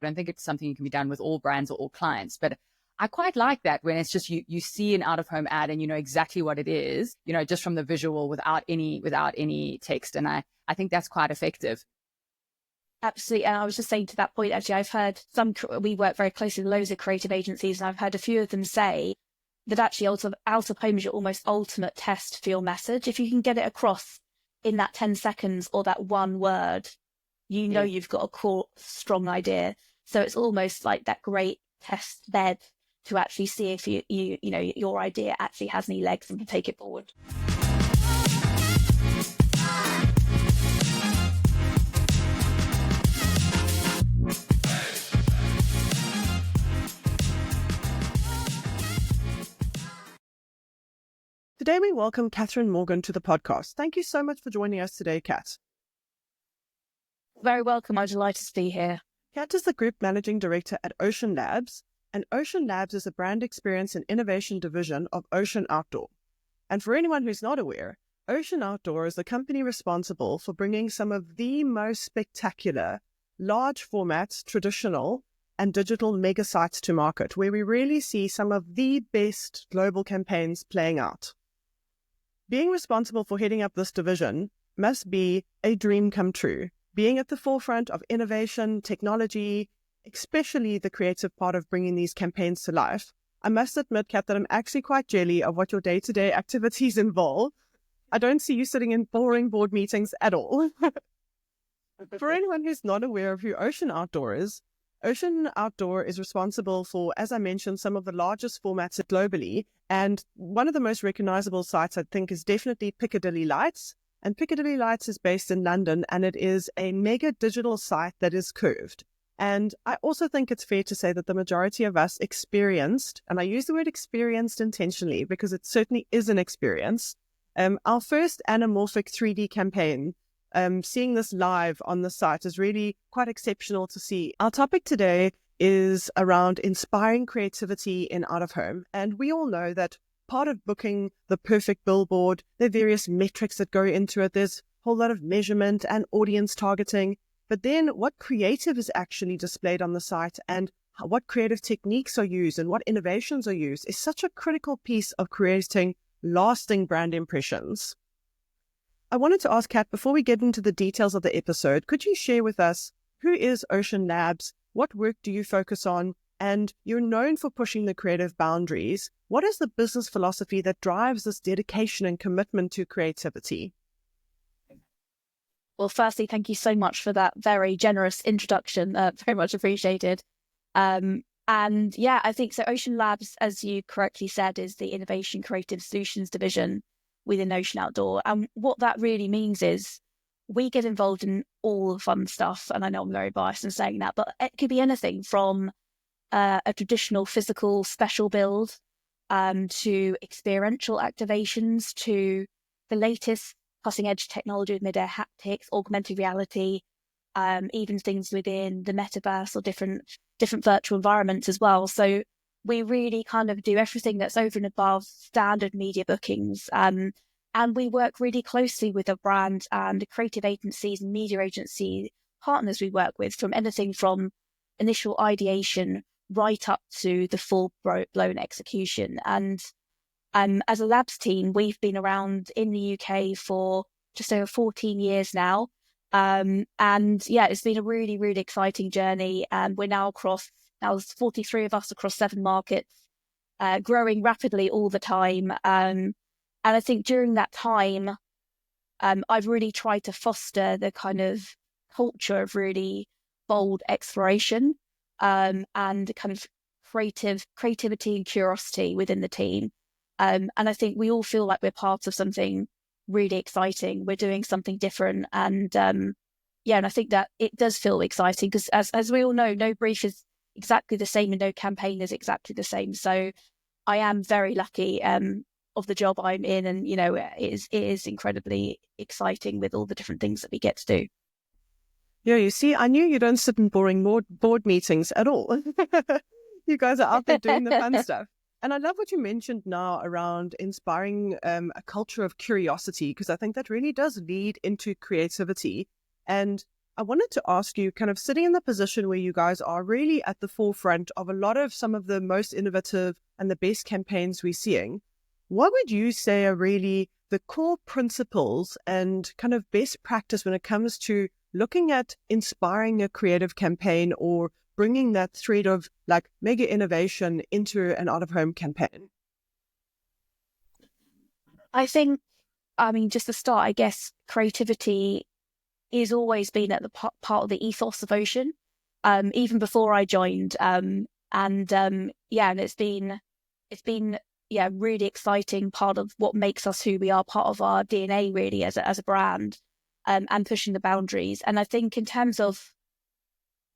don't think it's something you can be done with all brands or all clients, but I quite like that when it's just you see an out-of-home ad and you know exactly what it is, just from the visual without any text. And I think that's quite effective. Absolutely. And I was just saying to that point, actually, I've heard we work very closely with loads of creative agencies, and I've heard a few of them say that actually out of home is your almost ultimate test for your message. If you can get it across in that 10 seconds or that one word, you've got a core, strong idea. So it's almost like that great test bed to actually see if your idea actually has any legs and can take it forward. Today we welcome Catherine Morgan to the podcast. Thank you so much for joining us today, Kat. Very welcome. I'm delighted to be here. Kat is the Group Managing Director at Ocean Labs, and Ocean Labs is a brand experience and innovation division of Ocean Outdoor. And for anyone who's not aware, Ocean Outdoor is the company responsible for bringing some of the most spectacular, large format, traditional and digital mega sites to market, where we really see some of the best global campaigns playing out. Being responsible for heading up this division must be a dream come true. Being at the forefront of innovation, technology, especially the creative part of bringing these campaigns to life. I must admit, Kat, that I'm actually quite jelly of what your day-to-day activities involve. I don't see you sitting in boring board meetings at all. For anyone who's not aware of who Ocean Outdoor is responsible for, as I mentioned, some of the largest formats globally. And one of the most recognizable sites, I think, is definitely Piccadilly Lights. And Piccadilly Lights is based in London, and it is a mega digital site that is curved. And I also think it's fair to say that the majority of us experienced, and I use the word experienced intentionally because it certainly is an experience, our first anamorphic 3D campaign. Seeing this live on the site is really quite exceptional to see. Our topic today is around inspiring creativity in out-of-home. And we all know that part of booking the perfect billboard, there are various metrics that go into it. There's a whole lot of measurement and audience targeting. But then what creative is actually displayed on the site and what creative techniques are used and what innovations are used is such a critical piece of creating lasting brand impressions. I wanted to ask Kat, before we get into the details of the episode, could you share with us who is Ocean Labs? What work do you focus on? And you're known for pushing the creative boundaries. What is the business philosophy that drives this dedication and commitment to creativity? Well, firstly, thank you so much for that very generous introduction. Very much appreciated. And yeah, I think so. Ocean Labs, as you correctly said, is the Innovation Creative Solutions division within Ocean Outdoor. And what that really means is we get involved in all the fun stuff. And I know I'm very biased in saying that, but it could be anything from a traditional physical special build to experiential activations to the latest cutting edge technology with mid-air haptics, augmented reality, even things within the metaverse or different virtual environments as well. So we really kind of do everything that's over and above standard media bookings. And we work really closely with a brand and creative agencies and media agency partners we work with, from anything from initial ideation right up to the full-blown execution. And as a labs team, we've been around in the UK for just over 14 years now. And yeah, it's been a really, really exciting journey. And we're now there's 43 of us across 7 markets, growing rapidly all the time. And I think during that time, I've really tried to foster the kind of culture of really bold exploration and kind of creativity and curiosity within the team. And I think we all feel like we're part of something really exciting. We're doing something different. And and I think that it does feel exciting because as we all know, no brief is exactly the same and no campaign is exactly the same. So I am very lucky of the job I'm in, and it is incredibly exciting with all the different things that we get to do. Yeah, you see, I knew you don't sit in boring board meetings at all. You guys are out there doing the fun stuff. And I love what you mentioned now around inspiring a culture of curiosity, because I think that really does lead into creativity. And I wanted to ask you, kind of sitting in the position where you guys are really at the forefront of a lot of some of the most innovative and the best campaigns we're seeing, what would you say are really the core principles and kind of best practice when it comes to looking at inspiring a creative campaign or bringing that thread of like mega innovation into an out-of-home campaign? I think, just to start, I guess creativity is always been at the part of the ethos of Ocean, even before I joined. And it's been really exciting part of what makes us who we are, part of our DNA really as a brand, and pushing the boundaries. And I think in terms of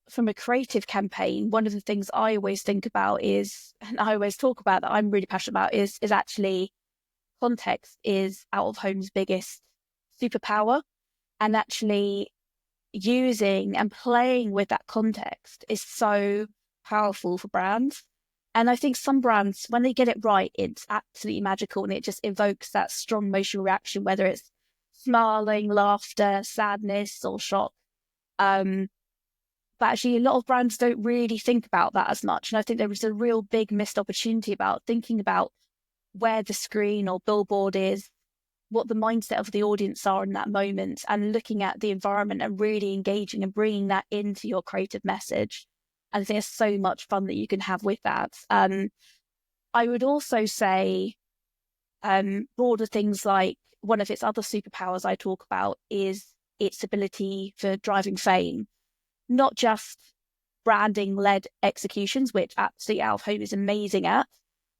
from a creative campaign, one of the things I always think about is, and I always talk about that I'm really passionate about is actually context is out of home's biggest superpower. And actually using and playing with that context is so powerful for brands. And I think some brands, when they get it right, it's absolutely magical and it just evokes that strong emotional reaction, whether it's smiling, laughter, sadness, or shock. But actually, a lot of brands don't really think about that as much. And I think there is a real big missed opportunity about thinking about where the screen or billboard is, what the mindset of the audience are in that moment, and looking at the environment and really engaging and bringing that into your creative message. And there's so much fun that you can have with that. I would also say broader things like one of its other superpowers I talk about is its ability for driving fame, not just branding-led executions, which absolutely Out of Home is amazing at,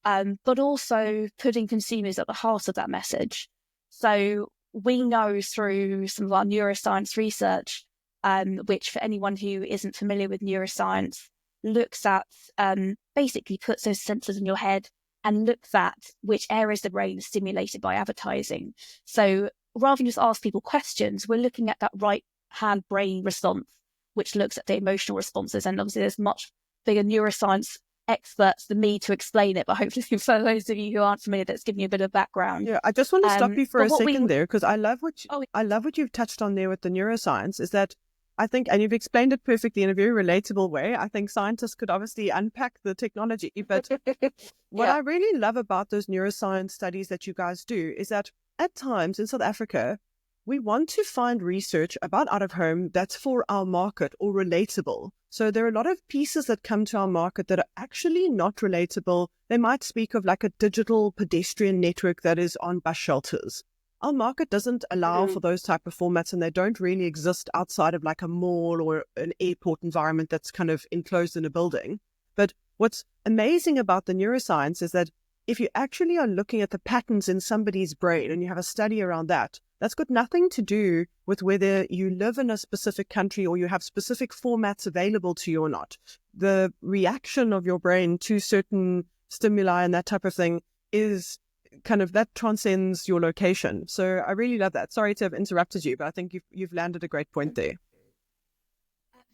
but also putting consumers at the heart of that message. So we know through some of our neuroscience research, which for anyone who isn't familiar with neuroscience, looks at, basically puts those sensors in your head and looks at which areas of the brain are stimulated by advertising. So rather than just ask people questions, we're looking at that right hand brain response, which looks at the emotional responses. And obviously there's much bigger neuroscience experts than me to explain it, but hopefully for those of you who aren't familiar, that's giving you a bit of background. Yeah, I just want to stop you for a second there, because I love what you've touched on there with the neuroscience, is that I think, and you've explained it perfectly in a very relatable way. I think scientists could obviously unpack the technology, but what I really love about those neuroscience studies that you guys do is that at times in South Africa, we want to find research about out of home that's for our market or relatable. So there are a lot of pieces that come to our market that are actually not relatable. They might speak of like a digital pedestrian network that is on bus shelters. Our market doesn't allow for those type of formats, and they don't really exist outside of like a mall or an airport environment that's kind of enclosed in a building. But what's amazing about the neuroscience is that if you actually are looking at the patterns in somebody's brain and you have a study around that, that's got nothing to do with whether you live in a specific country or you have specific formats available to you or not. The reaction of your brain to certain stimuli and that type of thing is kind of, that transcends your location. So I really love that. Sorry to have interrupted you, but I think you've landed a great point there.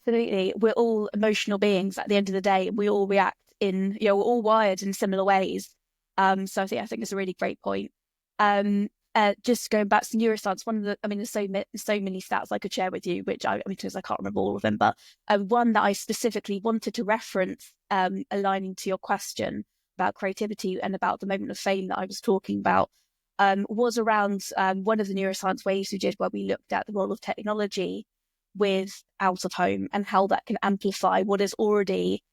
Absolutely. We're all emotional beings at the end of the day. We all react in, we're all wired in similar ways. So I think it's a really great point. Just going back to neuroscience, there's so many stats I could share with you, because I can't remember all of them, but one that I specifically wanted to reference, aligning to your question about creativity and about the moment of fame that I was talking about, was around one of the neuroscience waves we did, where we looked at the role of technology with out of home and how that can amplify what is already,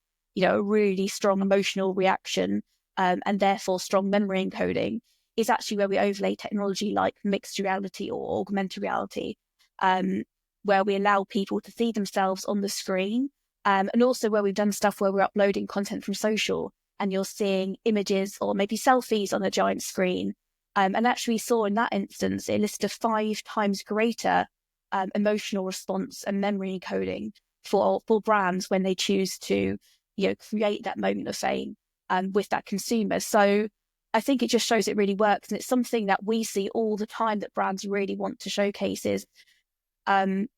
a really strong emotional reaction, and therefore strong memory encoding, is actually where we overlay technology like mixed reality or augmented reality, where we allow people to see themselves on the screen, and also where we've done stuff where we're uploading content from social and you're seeing images or maybe selfies on a giant screen. And actually saw in that instance, it listed a 5 times greater emotional response and memory encoding for brands when they choose to create that moment of fame with that consumer. So I think it just shows it really works, and it's something that we see all the time that brands really want to showcase is building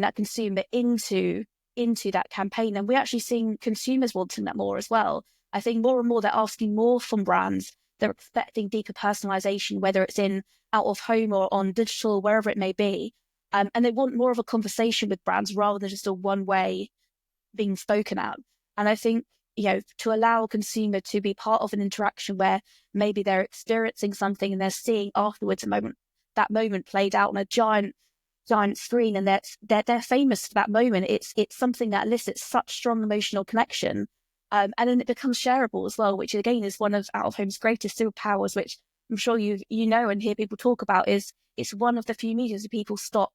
that consumer into that campaign. And we're actually seeing consumers wanting that more as well. I think more and more they're asking more from brands. They're expecting deeper personalization, whether it's in out of home or on digital, wherever it may be. And they want more of a conversation with brands rather than just a one way being spoken at. And I think, to allow a consumer to be part of an interaction where maybe they're experiencing something and they're seeing afterwards that moment played out on a giant screen, and they're famous for that moment. It's something that elicits such strong emotional connection. And then it becomes shareable as well, which again is one of out of home's greatest superpowers, which I'm sure you know and hear people talk about. Is it's one of the few mediums that people stop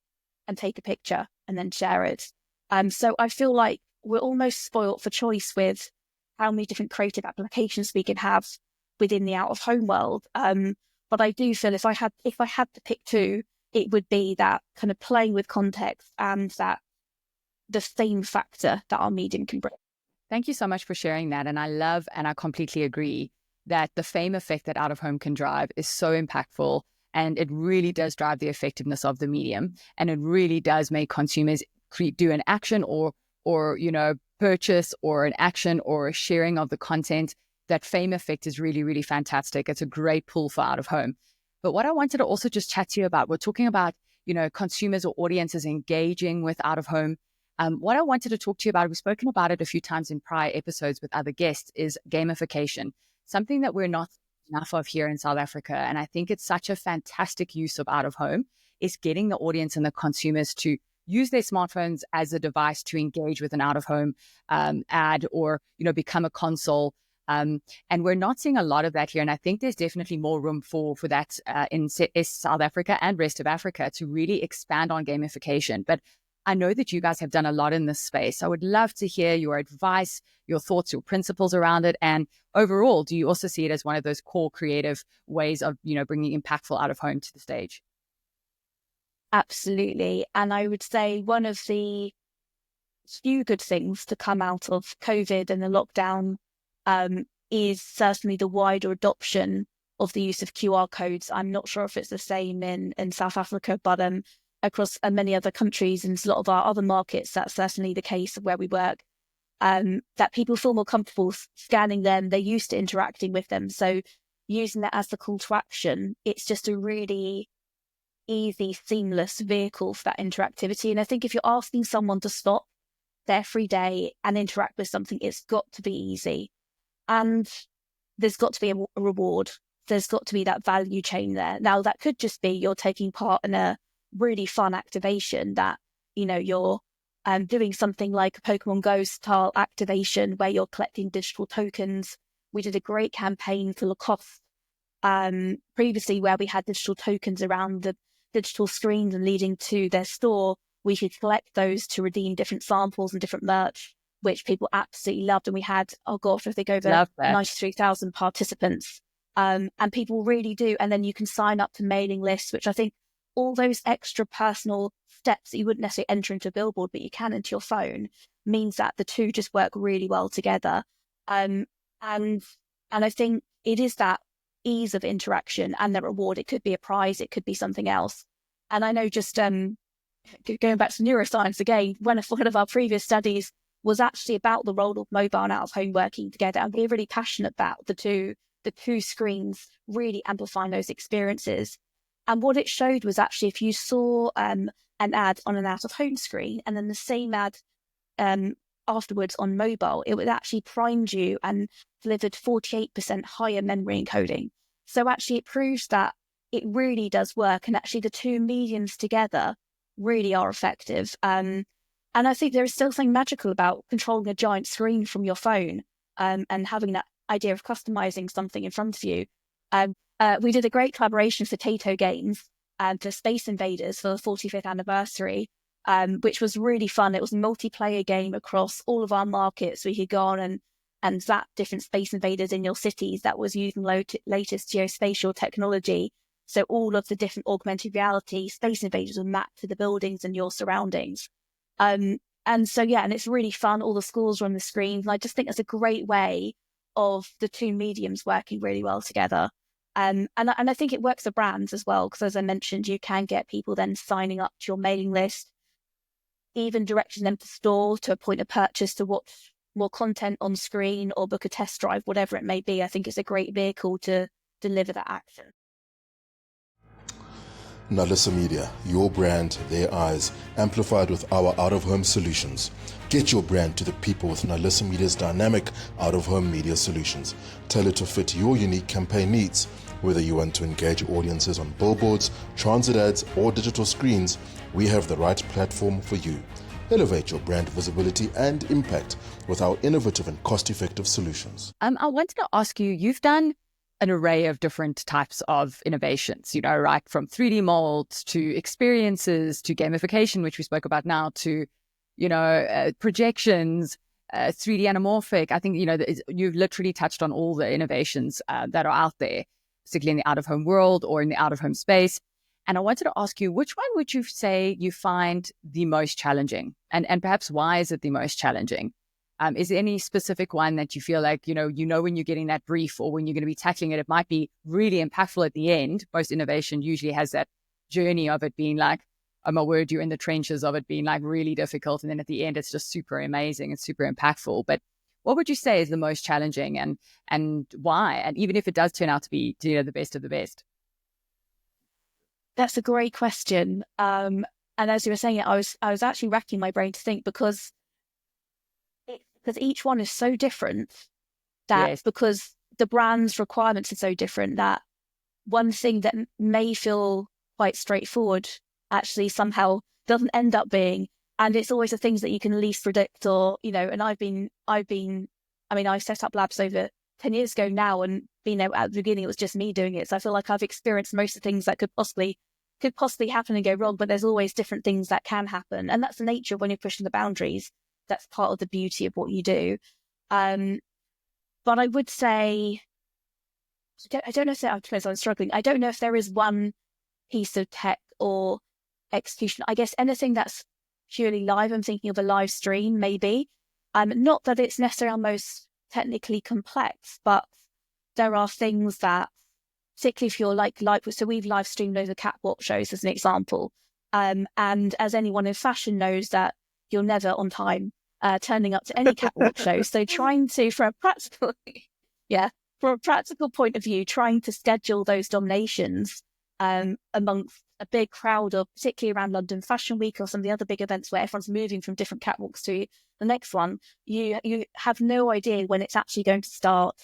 and take a picture and then share it. So I feel like we're almost spoilt for choice with how many different creative applications we can have within the out of home world. But I do feel if I had to pick two, it would be that kind of playing with context and that the fame factor that our medium can bring. Thank you so much for sharing that. And I love and I completely agree that the fame effect that out of home can drive is so impactful, and it really does drive the effectiveness of the medium, and it really does make consumers do an action or purchase or an action or a sharing of the content. That fame effect is really, really fantastic. It's a great pull for out of home. But what I wanted to also just chat to you about, we're talking about, consumers or audiences engaging with out of home. What I wanted to talk to you about, we've spoken about it a few times in prior episodes with other guests, is gamification, something that we're not enough of here in South Africa. And I think it's such a fantastic use of out of home, is getting the audience and the consumers to use their smartphones as a device to engage with an out of home ad or, become a console. And we're not seeing a lot of that here. And I think there's definitely more room for that in South Africa and rest of Africa to really expand on gamification. But I know that you guys have done a lot in this space. I would love to hear your advice, your thoughts, your principles around it. And overall, do you also see it as one of those core creative ways of, bringing impactful out of home to the stage? Absolutely. And I would say one of the few good things to come out of COVID and the lockdown is certainly the wider adoption of the use of QR codes. I'm not sure if it's the same in South Africa, but across many other countries and a lot of our other markets, that's certainly the case of where we work, that people feel more comfortable scanning them. They're used to interacting with them. So using that as the call to action, it's just a really easy, seamless vehicle for that interactivity. And I think if you're asking someone to stop their free day and interact with something, it's got to be easy. And there's got to be a reward. There's got to be that value chain there. Now, that could just be you're taking part in a really fun activation that, you're doing something like a Pokemon Go style activation where you're collecting digital tokens. We did a great campaign for Lacoste previously where we had digital tokens around the digital screens and leading to their store. We could collect those to redeem different samples and different merch, which people absolutely loved. And we had, I think over 93,000 participants. And people really do. And then you can sign up to mailing lists, which I think all those extra personal steps that you wouldn't necessarily enter into a billboard, but you can into your phone, means that the two just work really well together. And I think it is that ease of interaction and the reward. It could be a prize, it could be something else. And I know just going back to neuroscience again, one of our previous studies was actually about the role of mobile and out of home working together. And we're really passionate about the two screens really amplifying those experiences. And what it showed was actually if you saw an ad on an out of home screen and then the same ad afterwards on mobile, it would actually primed you and delivered 48% higher memory encoding. So actually it proves that it really does work. And actually the two mediums together really are effective. And I think there is still something magical about controlling a giant screen from your phone and having that idea of customizing something in front of you. We did a great collaboration for Tato Games and for Space Invaders for the 45th anniversary, which was really fun. It was a multiplayer game across all of our markets. We could go on and zap different Space Invaders in your cities that was using latest geospatial technology. So all of the different augmented reality Space Invaders were mapped to the buildings and your surroundings. And it's really fun. All the scores are on the screen. And I just think it's a great way of the two mediums working really well together. And I think it works for brands as well, because as I mentioned, you can get people then signing up to your mailing list, even directing them to store, to a point of purchase, to watch more content on screen or book a test drive, whatever it may be. I think it's a great vehicle to deliver that action. Nalissa Media, your brand, their eyes, amplified with our out-of-home solutions. Get your brand to the people with Nalissa Media's dynamic out-of-home media solutions. Tailored to fit your unique campaign needs. Whether you want to engage audiences on billboards, transit ads, or digital screens, we have the right platform for you. Elevate your brand visibility and impact with our innovative and cost-effective solutions. I wanted to ask you, you've done an array of different types of innovations, right from 3D molds to experiences to gamification, which we spoke about now, to, projections, 3D anamorphic. I think, you've literally touched on all the innovations that are out there, particularly in the out-of-home world or in the out-of-home space. And I wanted to ask you, which one would you say you find the most challenging? And perhaps why is it the most challenging? Is there any specific one that you feel like, when you're getting that brief or when you're going to be tackling it, it might be really impactful at the end? Most innovation usually has that journey of it being like, oh my word, you're in the trenches of it being like really difficult. And then at the end, it's just super amazing and super impactful. But what would you say is the most challenging and why? And even if it does turn out to be, the best of the best? That's a great question. And as you were saying it, I was actually racking my brain to think because each one is so different that Yes. because the brand's requirements are so different that one thing that may feel quite straightforward actually somehow doesn't end up being. And it's always the things that you can least predict or, and I set up labs over 10 years ago now, and at the beginning it was just me doing it. So I feel like I've experienced most of the things that could possibly happen and go wrong, but there's always different things that can happen. And that's the nature of when you're pushing the boundaries. That's part of the beauty of what you do. But I would say, I don't know if I'm struggling. I don't know if there is one piece of tech or execution. I guess anything that's purely live. I'm thinking of a live stream, maybe. Not that it's necessarily our most technically complex, but there are things that, particularly if you're like, so we've live streamed loads of catwalk shows as an example. And as anyone in fashion knows that you're never on time turning up to any catwalk show. So trying to, from a practical point of view, trying to schedule those dominations amongst a big crowd of, particularly around London Fashion Week or some of the other big events where everyone's moving from different catwalks to the next one, you have no idea when it's actually going to start.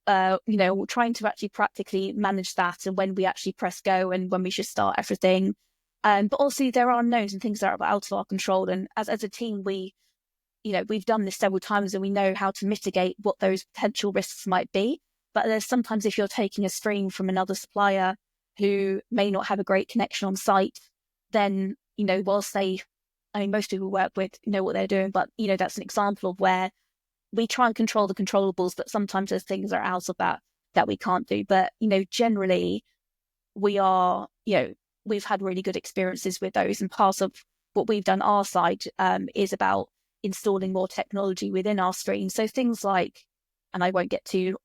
Trying to actually practically manage that and when we actually press go and when we should start everything. But also there are unknowns and things that are out of our control. And as a team, we've done this several times and we know how to mitigate what those potential risks might be. But there's sometimes if you're taking a stream from another supplier who may not have a great connection on site, then, whilst most people work with know what they're doing, but, that's an example of where we try and control the controllables, but sometimes there's things that are out of that we can't do. But, generally we are, we've had really good experiences with those. And part of what we've done our side is about installing more technology within our stream. So things like, and I won't get too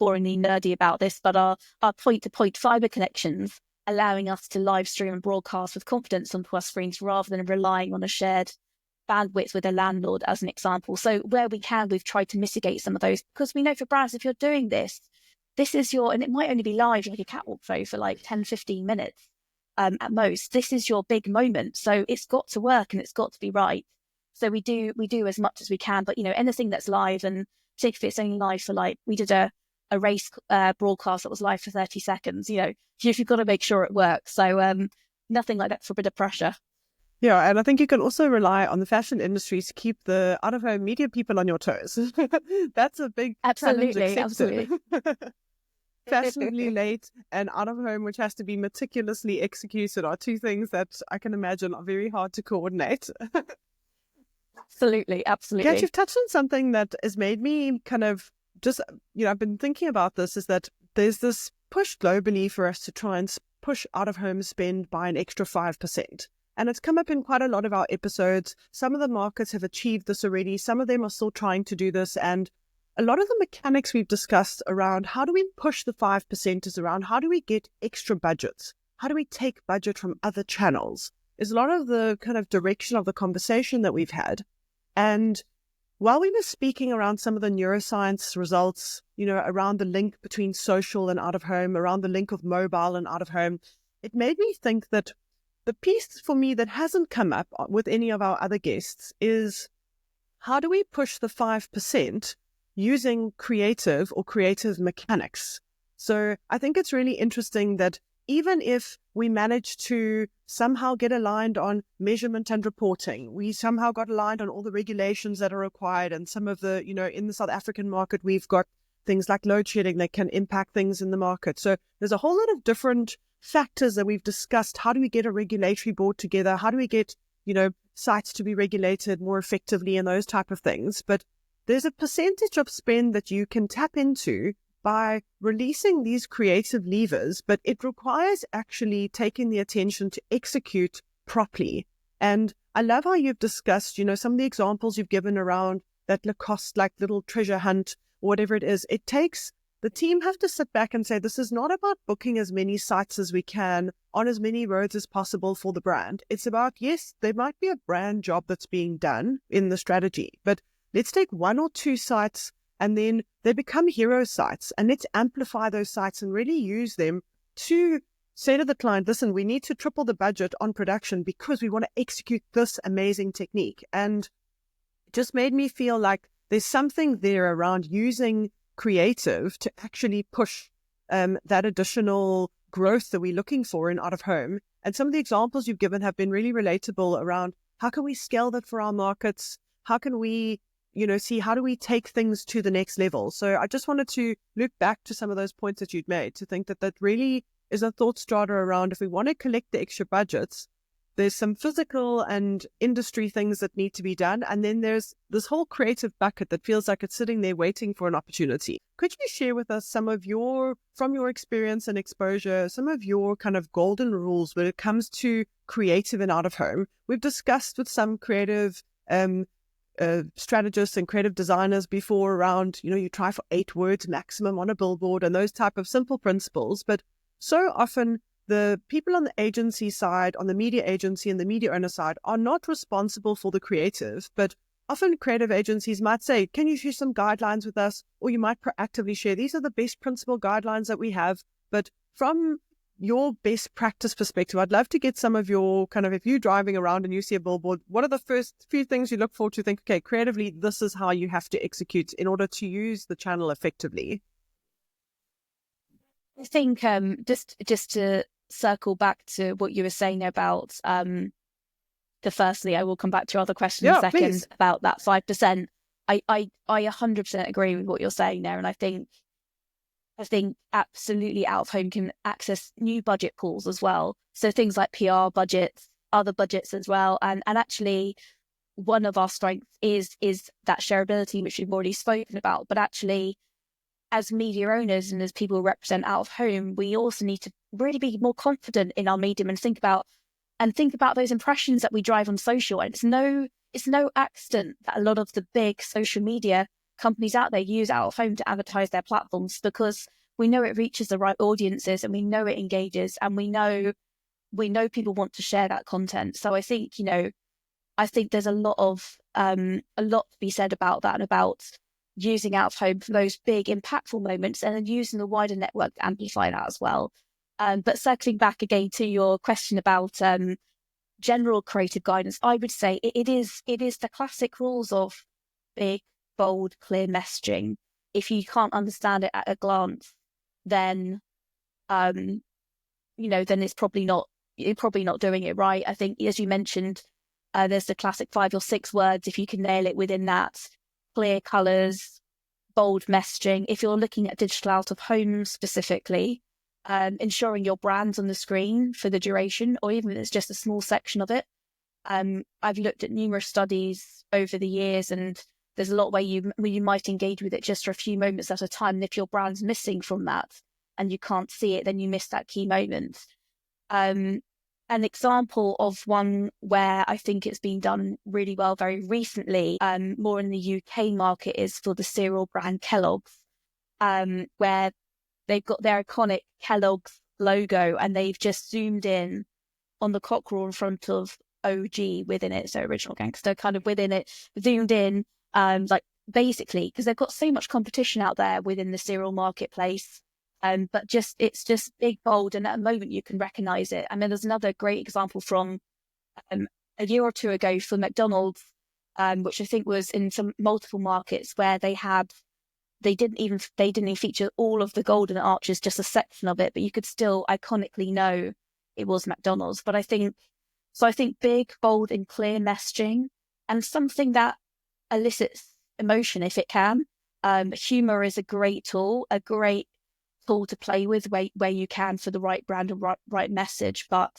boringly nerdy about this, but our point-to-point fiber connections, allowing us to live stream and broadcast with confidence onto our screens rather than relying on a shared bandwidth with a landlord, as an example. So where we can, we've tried to mitigate some of those, because we know for brands, if you're doing this is and it might only be live like a catwalk show for like 10, 15 minutes at most. This is your big moment. So it's got to work and it's got to be right. So we do as much as we can, but anything that's live, and particularly if it's only live for we did a race broadcast that was live for 30 seconds, you've got to make sure it works. So nothing like that for a bit of pressure. Yeah, and I think you can also rely on the fashion industry to keep the out-of-home media people on your toes. That's a big challenge accepted. Absolutely. Fashionably late and out-of-home, which has to be meticulously executed, are two things that I can imagine are very hard to coordinate. Absolutely. Kat, you've touched on something that has made me kind of just, I've been thinking about this, is that there's this push globally for us to try and push out-of-home spend by an extra 5%. And it's come up in quite a lot of our episodes. Some of the markets have achieved this already. Some of them are still trying to do this. And a lot of the mechanics we've discussed around how do we push the 5% is around how do we get extra budgets? How do we take budget from other channels? Is a lot of the kind of direction of the conversation that we've had. And while we were speaking around some of the neuroscience results, around the link between social and out of home, around the link of mobile and out of home, it made me think that the piece for me that hasn't come up with any of our other guests is, how do we push the 5% using creative or creative mechanics? So I think it's really interesting that even if we manage to somehow get aligned on measurement and reporting, we somehow got aligned on all the regulations that are required, and some of the, in the South African market, we've got things like load shedding that can impact things in the market. So there's a whole lot of different factors that we've discussed. How do we get a regulatory board together? How do we get, sites to be regulated more effectively and those type of things? But there's a percentage of spend that you can tap into by releasing these creative levers, but it requires actually taking the attention to execute properly. And I love how you've discussed, some of the examples you've given around that Lacoste, like little treasure hunt, or whatever it is. It takes, the team have to sit back and say, this is not about booking as many sites as we can on as many roads as possible for the brand. It's about, yes, there might be a brand job that's being done in the strategy, but let's take 1 or 2 sites and then they become hero sites, and let's amplify those sites and really use them to say to the client, listen, we need to triple the budget on production because we want to execute this amazing technique. And it just made me feel like there's something there around using creative to actually push that additional growth that we're looking for in out of home. And some of the examples you've given have been really relatable around how can we scale that for our markets? How can we, see how do we take things to the next level? So I just wanted to look back to some of those points that you'd made to think that that really is a thought starter around, if we want to collect the extra budgets, there's some physical and industry things that need to be done. And then there's this whole creative bucket that feels like it's sitting there waiting for an opportunity. Could you share with us some of from your experience and exposure, some of your kind of golden rules when it comes to creative and out of home? We've discussed with some creative strategists and creative designers before around, you try for 8 words maximum on a billboard and those type of simple principles. But so often the people on the agency side, on the media agency and the media owner side, are not responsible for the creative, but often creative agencies might say, can you share some guidelines with us? Or you might proactively share, these are the best principle guidelines that we have. But from your best practice perspective, I'd love to get some of your kind of, if you're driving around and you see a billboard, what are the first few things you look for to think, okay, creatively, this is how you have to execute in order to use the channel effectively? I think just to circle back to what you were saying about firstly, I will come back to your other question in a second, please, about that 5%. I 100% agree with what you're saying there, and I think absolutely out of home can access new budget pools as well. So things like PR budgets, other budgets as well, and actually one of our strengths is that shareability, which we've already spoken about. But actually, as media owners and as people who represent out of home, we also need to really be more confident in our medium and think about those impressions that we drive on social. And it's no accident that a lot of the big social media companies out there use out of home to advertise their platforms, because we know it reaches the right audiences and we know it engages, and we know people want to share that content. So I think, there's a lot to be said about that, and about using out of home for those big impactful moments, and then using the wider network to amplify that as well. But circling back again to your question about general creative guidance, I would say it is the classic rules of big, bold, clear messaging. If you can't understand it at a glance, then then it's probably not doing it right. I think, as you mentioned, there's the classic 5 or 6 words. If you can nail it within that, clear colours, bold messaging. If you're looking at digital out of home specifically, ensuring your brand's on the screen for the duration, or even if it's just a small section of it. I've looked at numerous studies over the years, and there's a lot where you might engage with it just for a few moments at a time. And if your brand's missing from that and you can't see it, then you miss that key moment. An example of one where I think it's been done really well very recently, more in the UK market, is for the cereal brand Kellogg's, where they've got their iconic Kellogg's logo and they've just zoomed in on the cockerel in front of OG within it, so Original Gangster kind of within it, zoomed in, like basically, because they've got so much competition out there within the cereal marketplace. But it's just big, bold, and at a moment you can recognize it. I mean, there's another great example from a year or two ago for McDonald's, which I think was in some multiple markets where they didn't even feature all of the golden arches, just a section of it, but you could still iconically know it was McDonald's. But I think big, bold, and clear messaging, and something that elicits emotion if it can. Humor is a great tool to play with where you can for the right brand and right message. But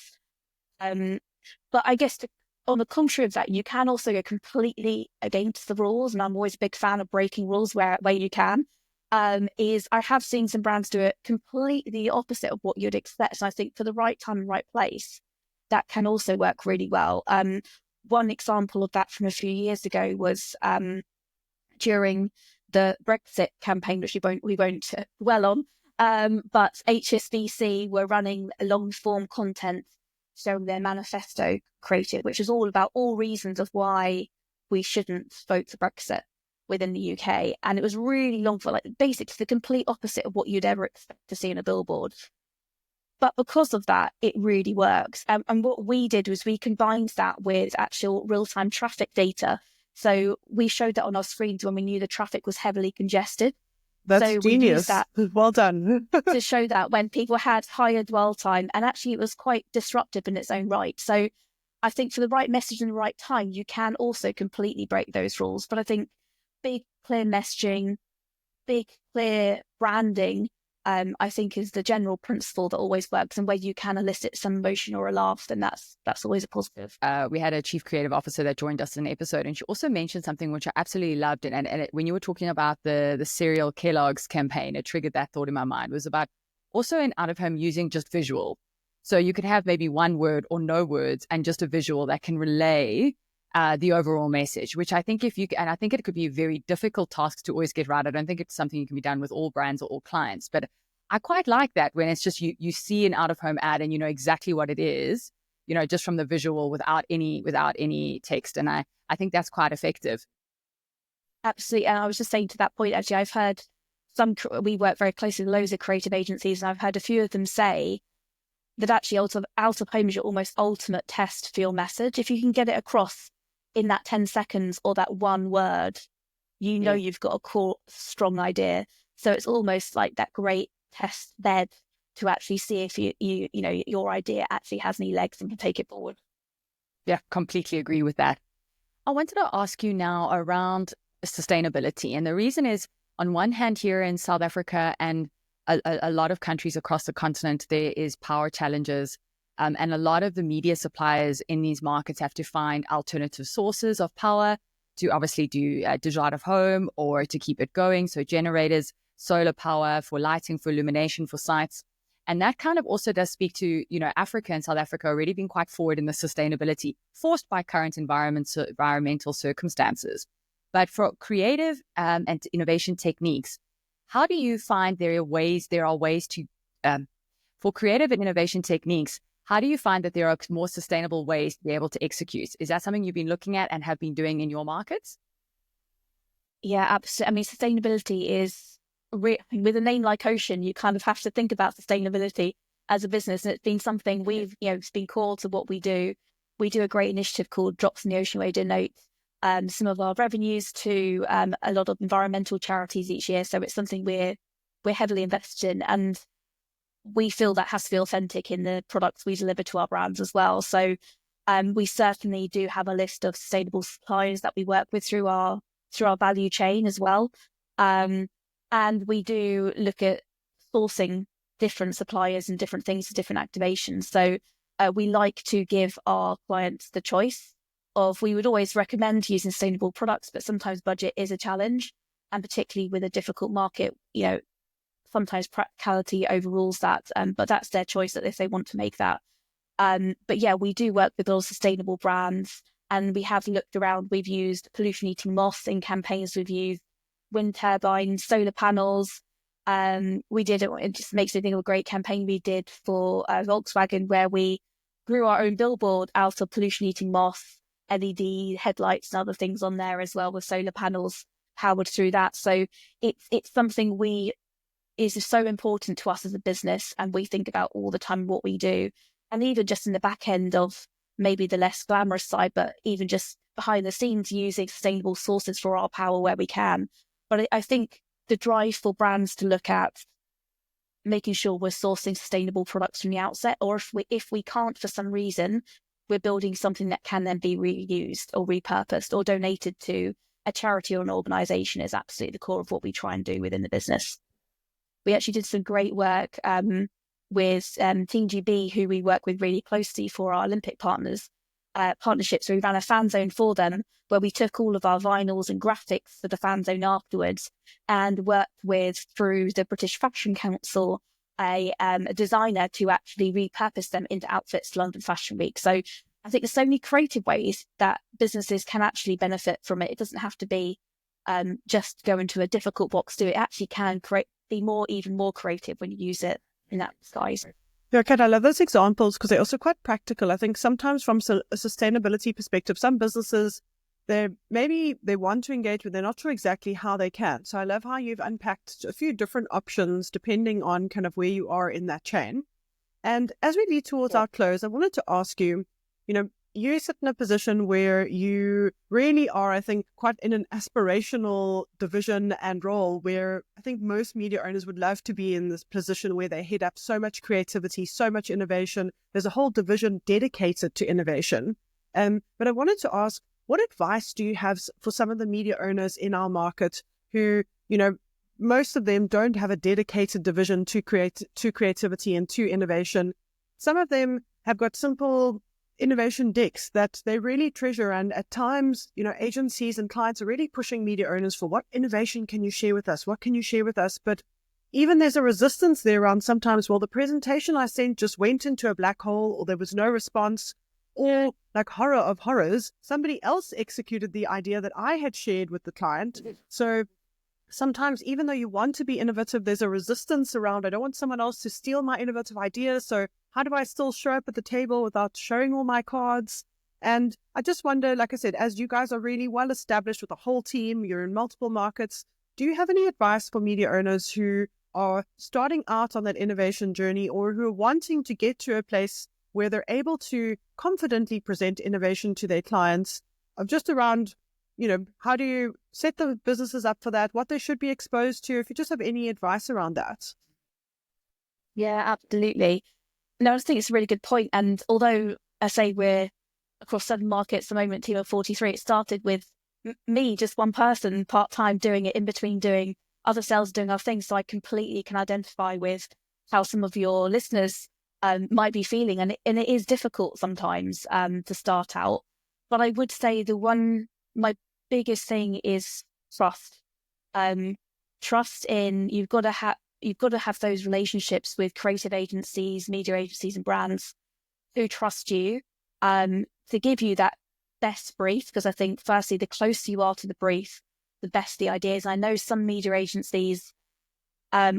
I guess on the contrary of that, you can also go completely against the rules, and I'm always a big fan of breaking rules where you can. I have seen some brands do it completely opposite of what you'd expect, and I think for the right time and right place, that can also work really well. One example of that from a few years ago was during the Brexit campaign, which we won't dwell on, but HSBC were running long form content showing their manifesto creative, which is all about all reasons of why we shouldn't vote for Brexit within the UK. And it was really long for basically the complete opposite of what you'd ever expect to see in a billboard. But because of that, it really works. And what we did was we combined that with actual real-time traffic data. So we showed that on our screens when we knew the traffic was heavily congested. That's so genius. We used that well done. to show that when people had higher dwell time, and actually it was quite disruptive in its own right. So I think for the right message and the right time, you can also completely break those rules. But I think big, clear messaging, big, clear branding, I think is the general principle that always works, and where you can elicit some emotion or a laugh, then that's always a positive. We had a chief creative officer that joined us in an episode, and she also mentioned something which I absolutely loved. And when you were talking about the cereal Kellogg's campaign, it triggered that thought in my mind. It was about also in out of home using just visual. So you could have maybe one word or no words and just a visual that can relay the overall message, which I think and I think it could be a very difficult task to always get right. I don't think it's something you can be done with all brands or all clients, but I quite like that when it's just you see an out of home ad and you know exactly what it is, just from the visual without any text. And I think that's quite effective. Absolutely. And I was just saying to that point, actually, I've heard we work very closely with loads of creative agencies, and I've heard a few of them say that actually out of home is your almost ultimate test for your message. If you can get it across in that 10 seconds or that one word, you've got a core, strong idea. So it's almost like that great test bed to actually see if your idea actually has any legs and can take it forward. Yeah, completely agree with that. I wanted to ask you now around sustainability. And the reason is, on one hand, here in South Africa and a lot of countries across the continent, there is power challenges. And a lot of the media suppliers in these markets have to find alternative sources of power to obviously do digital out of home or to keep it going. So generators, solar power for lighting, for illumination, for sites. And that kind of also does speak to, Africa and South Africa already being quite forward in the sustainability, forced by current environmental circumstances. But for creative and innovation techniques, how do you find there are ways to, for creative and innovation techniques, how do you find that there are more sustainable ways to be able to execute? Is that something you've been looking at and have been doing in your markets? Yeah, absolutely. I mean, sustainability is, with a name like Ocean, you kind of have to think about sustainability as a business. And it's been something it's been core to what we do. We do a great initiative called Drops in the Ocean, where we donate some of our revenues to a lot of environmental charities each year. So it's something we're heavily invested in. And we feel that has to be authentic in the products we deliver to our brands as well. So we certainly do have a list of sustainable suppliers that we work with through our value chain as well. And we do look at sourcing different suppliers and different things for different activations. So we like to give our clients the choice of, we would always recommend using sustainable products, but sometimes budget is a challenge. And particularly with a difficult market, sometimes practicality overrules that, but that's their choice that if they want to make that. But yeah, we do work with all sustainable brands, and we have looked around. We've used pollution eating moss in campaigns. We've used wind turbines, solar panels. It just makes me think of a great campaign we did for Volkswagen, where we grew our own billboard out of pollution eating moss, LED headlights and other things on there as well, with solar panels powered through that. So it's something we is so important to us as a business, and we think about all the time what we do. And even just in the back end of maybe the less glamorous side, but even just behind the scenes, using sustainable sources for our power where we can. But I think the drive for brands to look at making sure we're sourcing sustainable products from the outset, or if we can't for some reason, we're building something that can then be reused or repurposed or donated to a charity or an organisation, is absolutely the core of what we try and do within the business. We actually did some great work with Team GB, who we work with really closely for our Olympic partnerships. We ran a fan zone for them, where we took all of our vinyls and graphics for the fan zone afterwards, and worked with, through the British Fashion Council, a designer to actually repurpose them into outfits for London Fashion Week. So I think there's so many creative ways that businesses can actually benefit from it. It doesn't have to be just go into a difficult box to it. It actually can be even more creative when you use it in that guise. Yeah, Kat, I love those examples because they're also quite practical. I think sometimes from a sustainability perspective, some businesses, they want to engage, but they're not sure exactly how they can. So I love how you've unpacked a few different options depending on kind of where you are in that chain. And as we lead towards our close, I wanted to ask you, you sit in a position where you really are, I think, quite in an aspirational division and role, where I think most media owners would love to be in this position where they head up so much creativity, so much innovation. There's a whole division dedicated to innovation. But I wanted to ask, what advice do you have for some of the media owners in our market who, most of them don't have a dedicated division to creativity and to innovation? Some of them have got simple innovation decks that they really treasure, and at times, agencies and clients are really pushing media owners for, what innovation can you share with us? What can you share with us? But even there's a resistance there around sometimes, well, the presentation I sent just went into a black hole, or there was no response, or like horror of horrors, somebody else executed the idea that I had shared with the client. So sometimes, even though you want to be innovative, there's a resistance around, I don't want someone else to steal my innovative ideas. So how do I still show up at the table without showing all my cards? And I just wonder, like I said, as you guys are really well established with a whole team, you're in multiple markets, do you have any advice for media owners who are starting out on that innovation journey, or who are wanting to get to a place where they're able to confidently present innovation to their clients, of just around, how do you set the businesses up for that, what they should be exposed to, if you just have any advice around that? Yeah, absolutely. No, I think it's a really good point. And although I say we're across 7 markets at the moment, team of 43, it started with me, just one person, part-time, doing it in between doing other sales, doing other things. So I completely can identify with how some of your listeners might be feeling. And it is difficult sometimes to start out. But I would say my biggest thing is trust. Trust in, you've got to have those relationships with creative agencies, media agencies and brands who trust you to give you that best brief. Because I think, firstly, the closer you are to the brief, the best the ideas. I know some media agencies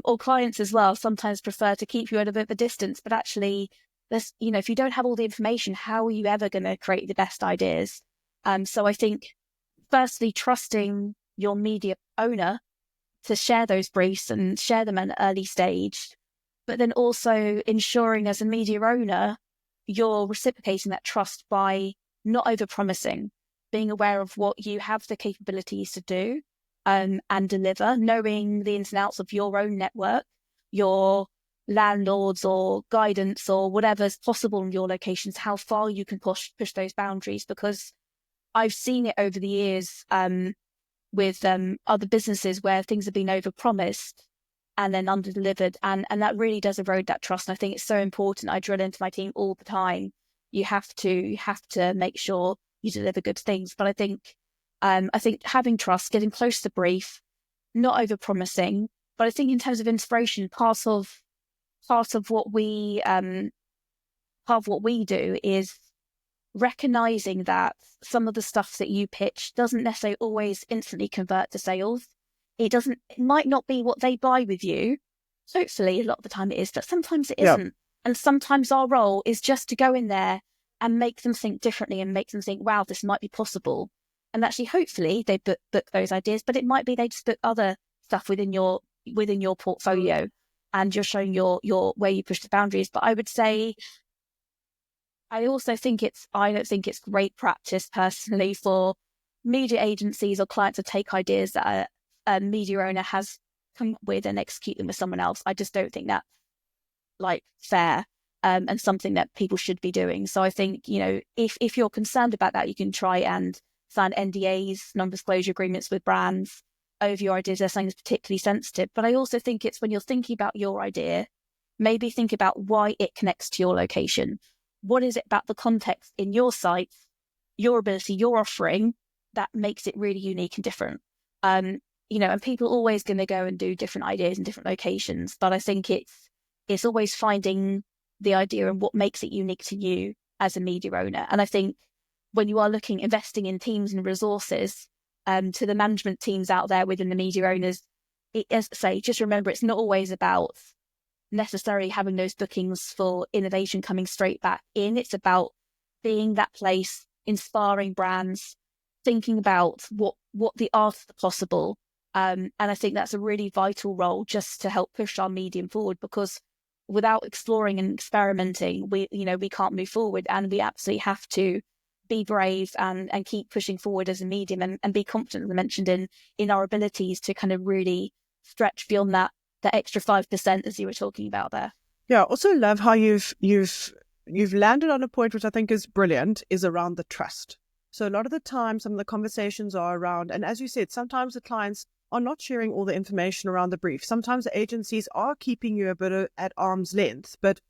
or clients as well sometimes prefer to keep you at a bit of a distance, but actually, if you don't have all the information, how are you ever going to create the best ideas? So I think, firstly, trusting your media owner to share those briefs and share them at an early stage, but then also ensuring as a media owner, you're reciprocating that trust by not over-promising, being aware of what you have the capabilities to do and deliver, knowing the ins and outs of your own network, your landlords or guidance or whatever's possible in your locations, how far you can push those boundaries. Because I've seen it over the years with other businesses where things have been overpromised and then under-delivered, and that really does erode that trust. And I think it's so important. I drill into my team all the time. You have to make sure you deliver good things. But I think having trust, getting close to the brief, not overpromising. But I think in terms of inspiration, part of what we do is recognizing that some of the stuff that you pitch doesn't necessarily always instantly convert to sales. It might not be what they buy with you. Hopefully, a lot of the time it is, but sometimes it isn't. And sometimes our role is just to go in there and make them think differently and make them think, wow, this might be possible. And actually, hopefully, they book those ideas, but it might be they just book other stuff within your within your portfolio, and you're showing your where you push the boundaries. But I would say, I don't think it's great practice personally for media agencies or clients to take ideas that a media owner has come up with and execute them with someone else. I just don't think that's fair, and something that people should be doing. So I think, if you're concerned about that, you can try and sign NDAs, non-disclosure agreements with brands over your ideas if something is particularly sensitive. But I also think it's when you're thinking about your idea, maybe think about why it connects to your location. What is it about the context in your site, your ability, your offering that makes it really unique and different? And people are always going to go and do different ideas in different locations. But I think it's always finding the idea and what makes it unique to you as a media owner. And I think when you are investing in teams and resources, to the management teams out there within the media owners, as I say, just remember, it's not always about necessarily having those bookings for innovation coming straight back in. It's about being that place, inspiring brands, thinking about what the art of the possible. And I think that's a really vital role just to help push our medium forward, because without exploring and experimenting, we can't move forward, and we absolutely have to be brave and keep pushing forward as a medium, and be confident, as I mentioned, in our abilities to kind of really stretch beyond that extra 5%, as you were talking about there. Yeah, I also love how you've landed on a point which I think is brilliant, is around the trust. So a lot of the time, some of the conversations are around, and as you said, sometimes the clients are not sharing all the information around the brief. Sometimes the agencies are keeping you a bit at arm's length, but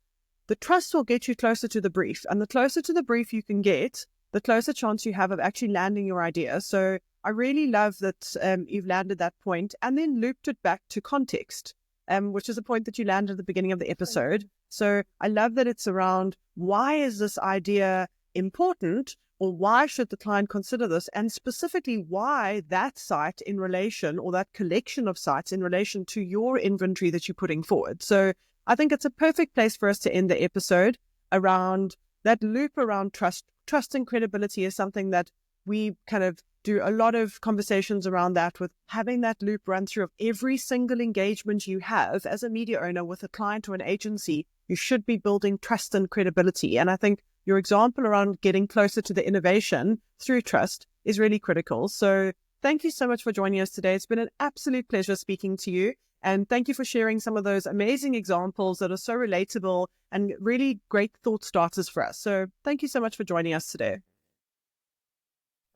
the trust will get you closer to the brief. And the closer to the brief you can get, the closer chance you have of actually landing your idea. So I really love that you've landed that point and then looped it back to context, which is a point that you landed at the beginning of the episode. So I love that it's around, why is this idea important, or why should the client consider this? And specifically, why that site in relation, or that collection of sites in relation to your inventory that you're putting forward. So I think it's a perfect place for us to end the episode around that loop around trust. Trust and credibility is something that we kind of do a lot of conversations around, that with having that loop run through of every single engagement you have as a media owner with a client or an agency. You should be building trust and credibility. And I think your example around getting closer to the innovation through trust is really critical. So thank you so much for joining us today. It's been an absolute pleasure speaking to you. And thank you for sharing some of those amazing examples that are so relatable and really great thought starters for us. So thank you so much for joining us today.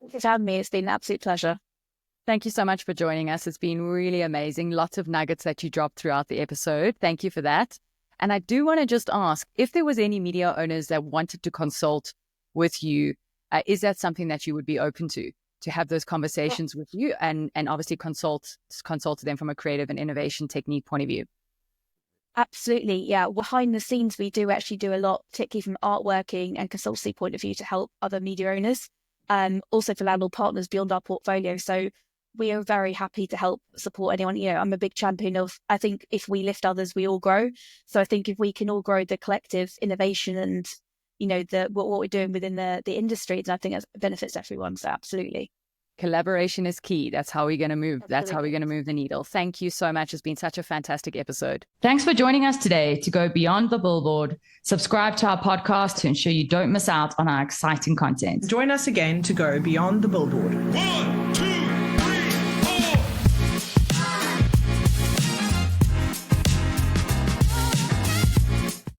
Thank you for having me. It's been an absolute pleasure. Thank you so much for joining us. It's been really amazing. Lots of nuggets that you dropped throughout the episode. Thank you for that. And I do want to just ask, if there was any media owners that wanted to consult with you, is that something that you would be open to have those conversations with you and obviously consult them from a creative and innovation technique point of view? Absolutely. Yeah. Behind the scenes, we do actually do a lot, particularly from artworking and consultancy point of view, to help other media owners, also for landlord partners beyond our portfolio. So we are very happy to help support anyone. I'm a big champion of, I think if we lift others, we all grow. So I think if we can all grow the collective innovation and, what we're doing within the industry, then I think that benefits everyone. So absolutely. Collaboration is key. That's how we're going to move. Absolutely. That's how we're going to move the needle. Thank you so much. It's been such a fantastic episode. Thanks for joining us today to go beyond the billboard. Subscribe to our podcast to ensure you don't miss out on our exciting content. Join us again to go beyond the billboard. 1, 2.